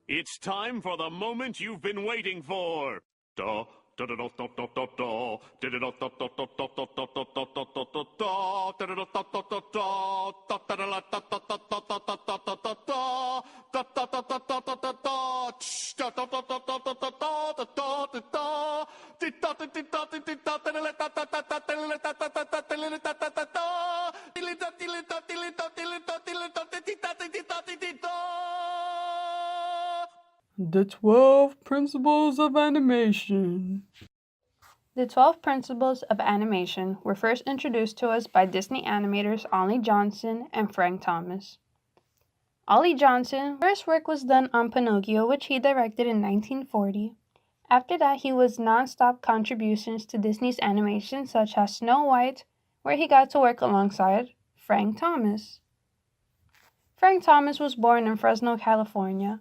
It's time for the moment you've been waiting for. Da, da, da, da, da, da, da, da. Da, da, da, da, da, da, da, da, da, da, da, da, da, da, da. Da, da, da, da, da, da, da. Da, da, da, da, da, da, da, da, da, da, da, da, da. Da, da, da, da, da, da, da, da. Tsh, da, da, da, da, da, da, da, da, da, da, da, da. Di, da, di, di, da, di, di, da, da, da, da, da, da, da, da, da, da, da, da, da, da, da, da, da. Dilly, da, dilly, da, dilly, da, dilly, da, dilly, da, di, di, da, di, di, da, di, di, da. The 12 Principles of Animation. The 12 Principles of Animation were first introduced to us by Disney animators Ollie Johnston and Frank Thomas. Ollie Johnston's first work was done on Pinocchio, which he directed in 1940. After that, he was non-stop contributions to Disney's animation, such as Snow White, where he got to work alongside Frank Thomas. Frank Thomas was born in Fresno, California.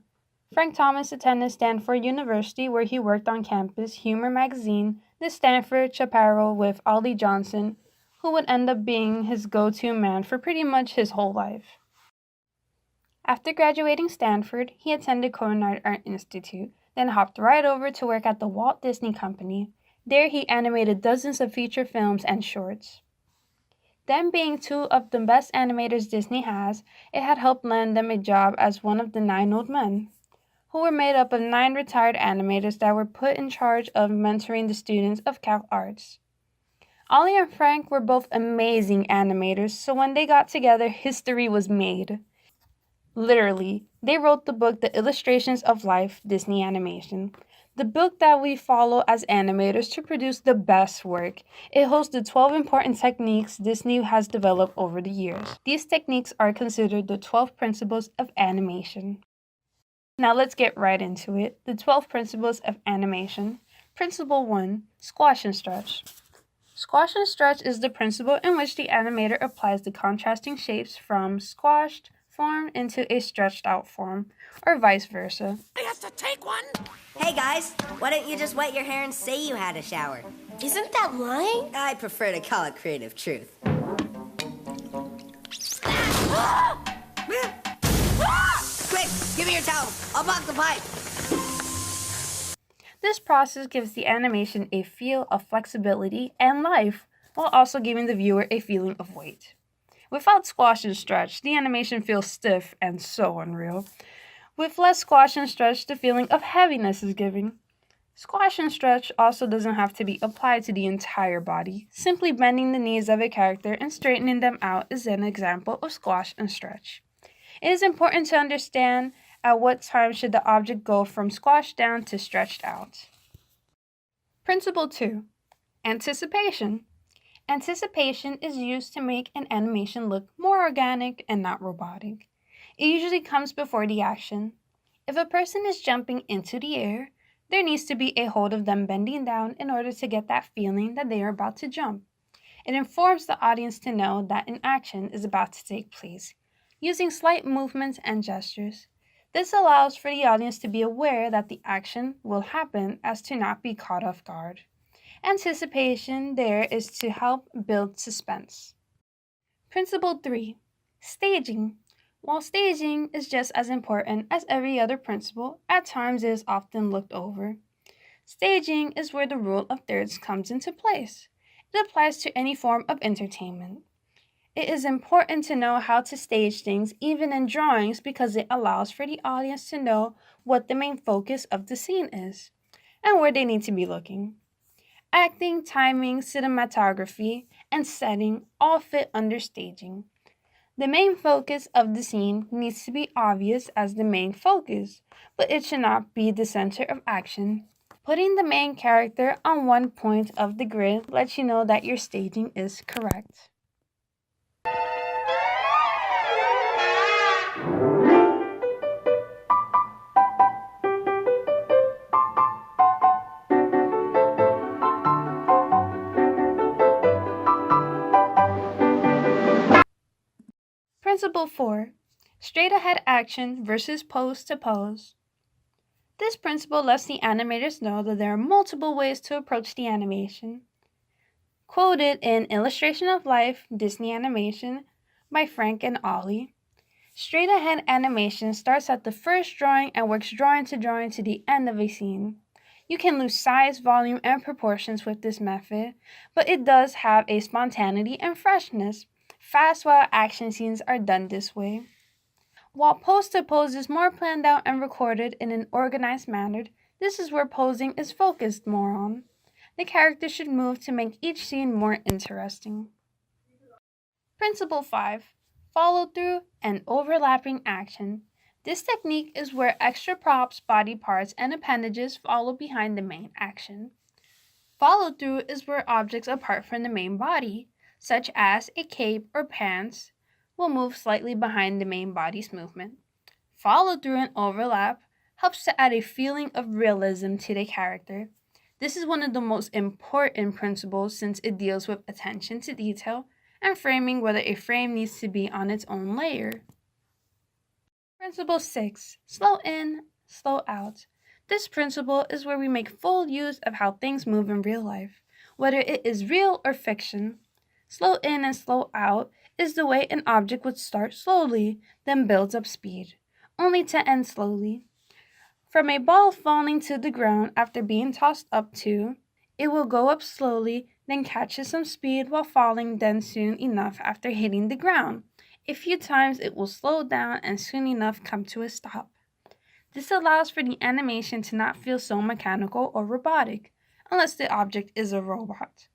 Frank Thomas attended Stanford University, where he worked on campus humor magazine, The Stanford Chaparral, with Ollie Johnston, who would end up being his go-to man for pretty much his whole life. After graduating Stanford, he attended Conard Art Institute, then hopped right over to work at the Walt Disney Company. There he animated dozens of feature films and shorts. Them being two of the best animators Disney has, it had helped land them a job as one of the 9 old men, who were made up of 9 retired animators that were put in charge of mentoring the students of Cal Arts. Ollie and Frank were both amazing animators, so when they got together, history was made. Literally, they wrote the book The Illustrations of Life, Disney Animation, the book that we follow as animators to produce the best work. It holds the 12 important techniques Disney has developed over the years. These techniques are considered the 12 principles of animation. Now let's get right into it. The 12 principles of animation. Principle 1, squash and stretch. Squash and stretch is the principle in which the animator applies the contrasting shapes from squashed form into a stretched out form, or vice versa. I have to take one. Hey guys, why don't you just wet your hair and say you had a shower? Isn't that lying? I prefer to call it creative truth. Quick, give me your towel. I'll block the pipe. This process gives the animation a feel of flexibility and life, while also giving the viewer a feeling of weight. Without squash and stretch, the animation feels stiff and so unreal. With less squash and stretch, the feeling of heaviness is given. Squash and stretch also doesn't have to be applied to the entire body. Simply bending the knees of a character and straightening them out is an example of squash and stretch. It is important to understand at what time should the object go from squashed down to stretched out. Principle 2, anticipation. Anticipation is used to make an animation look more organic and not robotic. It usually comes before the action. If a person is jumping into the air, there needs to be a hold of them bending down in order to get that feeling that they are about to jump. It informs the audience to know that an action is about to take place, using slight movements and gestures. This allows for the audience to be aware that the action will happen as to not be caught off guard. Anticipation there is to help build suspense. Principle 3, staging. While staging is just as important as every other principle, at times it is often looked over. Staging is where the rule of thirds comes into place. It applies to any form of entertainment. It is important to know how to stage things even in drawings because it allows for the audience to know what the main focus of the scene is and where they need to be looking. Acting, timing, cinematography, and setting all fit under staging. The main focus of the scene needs to be obvious as the main focus, but it should not be the center of action. Putting the main character on one point of the grid lets you know that your staging is correct. Principle 4, straight ahead action versus pose to pose. This principle lets the animators know that there are multiple ways to approach the animation. Quoted in Illustration of Life, Disney Animation by Frank and Ollie. Straight ahead animation starts at the first drawing and works drawing to the end of a scene. You can lose size, volume, and proportions with this method, but it does have a spontaneity and freshness. Fast while action scenes are done this way. While pose-to-pose is more planned out and recorded in an organized manner, this is where posing is focused more on. The character should move to make each scene more interesting. Principle 5. Follow-through and overlapping action. This technique is where extra props, body parts, and appendages follow behind the main action. Follow-through is where objects apart from the main body, such as a cape or pants, will move slightly behind the main body's movement. Follow-through and overlap helps to add a feeling of realism to the character. This is one of the most important principles since it deals with attention to detail and framing whether a frame needs to be on its own layer. Principle 6. Slow in, slow out. This principle is where we make full use of how things move in real life, whether it is real or fiction. Slow in and slow out is the way an object would start slowly, then builds up speed, only to end slowly. From a ball falling to the ground after being tossed up to, it will go up slowly, then catches some speed while falling, then soon enough after hitting the ground. A few times it will slow down and soon enough come to a stop. This allows for the animation to not feel so mechanical or robotic, unless the object is a robot.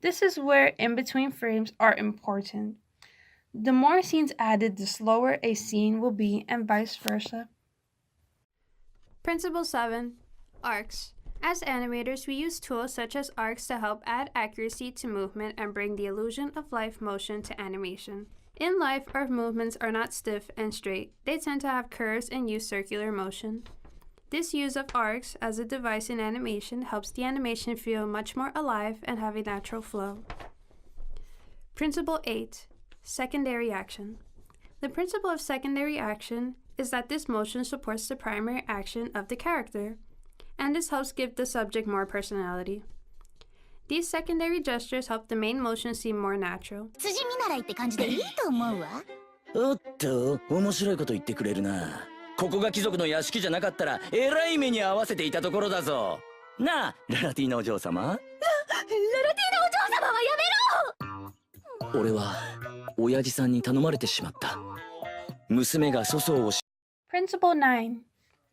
This is where in-between frames are important. The more scenes added, the slower a scene will be, and vice versa. Principle 7. Arcs. As animators, we use tools such as arcs to help add accuracy to movement and bring the illusion of live motion to animation. In life, our movements are not stiff and straight. They tend to have curves and use circular motion. This use of arcs as a device in animation helps the animation feel much more alive and have a natural flow. Principle 8. Secondary action. The principle of secondary action is that this motion supports the primary action of the character, and this helps give the subject more personality. These secondary gestures help the main motion seem more natural. 辻見習いって感じでいいと思うわ。おっと、面白いこと言ってくれるな。ここが貴族の屋敷じゃなかったら、えらい目に合わせていたところだぞ。なあ、ララティーナお嬢様。ララティーナお嬢様はやめろ！俺は、親父さんに頼まれてしまった。娘が粗相をし。Principle 9.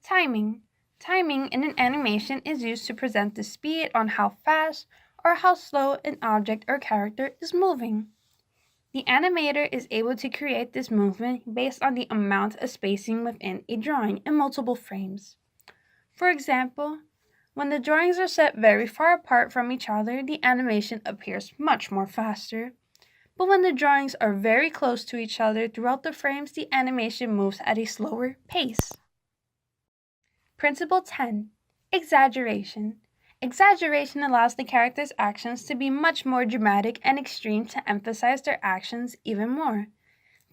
Timing. Timing in an animation is used to present the speed on how fast or how slow an object or character is moving. The animator is able to create this movement based on the amount of spacing within a drawing in multiple frames. For example, when the drawings are set very far apart from each other, the animation appears much more faster. But when the drawings are very close to each other throughout the frames, the animation moves at a slower pace. Principle 10. Exaggeration. Exaggeration allows the character's actions to be much more dramatic and extreme to emphasize their actions even more.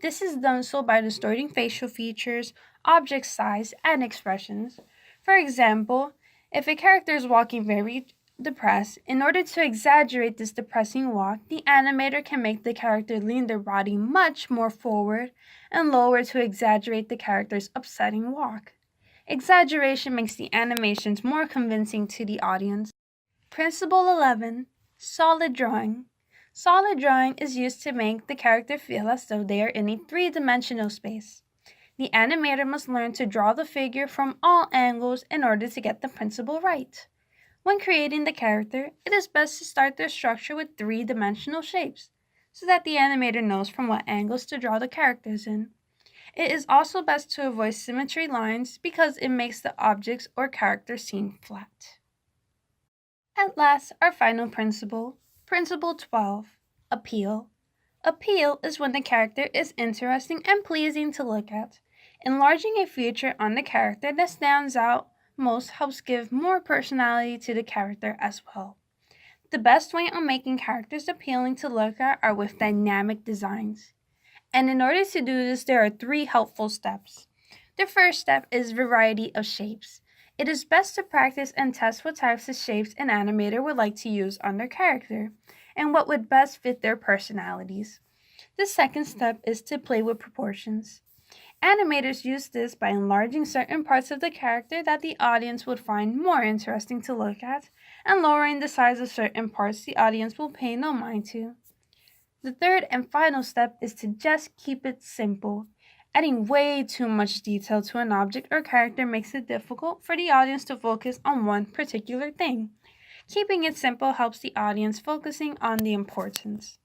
This is done so by distorting facial features, object size, and expressions. For example, if a character is walking very depressed, in order to exaggerate this depressing walk, the animator can make the character lean their body much more forward and lower to exaggerate the character's upsetting walk. Exaggeration makes the animations more convincing to the audience. Principle 11. Solid drawing. Solid drawing is used to make the character feel as though they are in a three-dimensional space. The animator must learn to draw the figure from all angles in order to get the principle right. When creating the character, it is best to start their structure with three-dimensional shapes, so that the animator knows from what angles to draw the characters in. It is also best to avoid symmetry lines because it makes the objects or characters seem flat. At last, our final principle, Principle 12, Appeal. Appeal is when the character is interesting and pleasing to look at. Enlarging a feature on the character that stands out most helps give more personality to the character as well. The best way of making characters appealing to look at are with dynamic designs. And in order to do this, there are 3 helpful steps. The first step is variety of shapes. It is best to practice and test what types of shapes an animator would like to use on their character, and what would best fit their personalities. The second step is to play with proportions. Animators use this by enlarging certain parts of the character that the audience would find more interesting to look at, and lowering the size of certain parts the audience will pay no mind to. The third and final step is to just keep it simple. Adding way too much detail to an object or character makes it difficult for the audience to focus on one particular thing. Keeping it simple helps the audience focusing on the importance.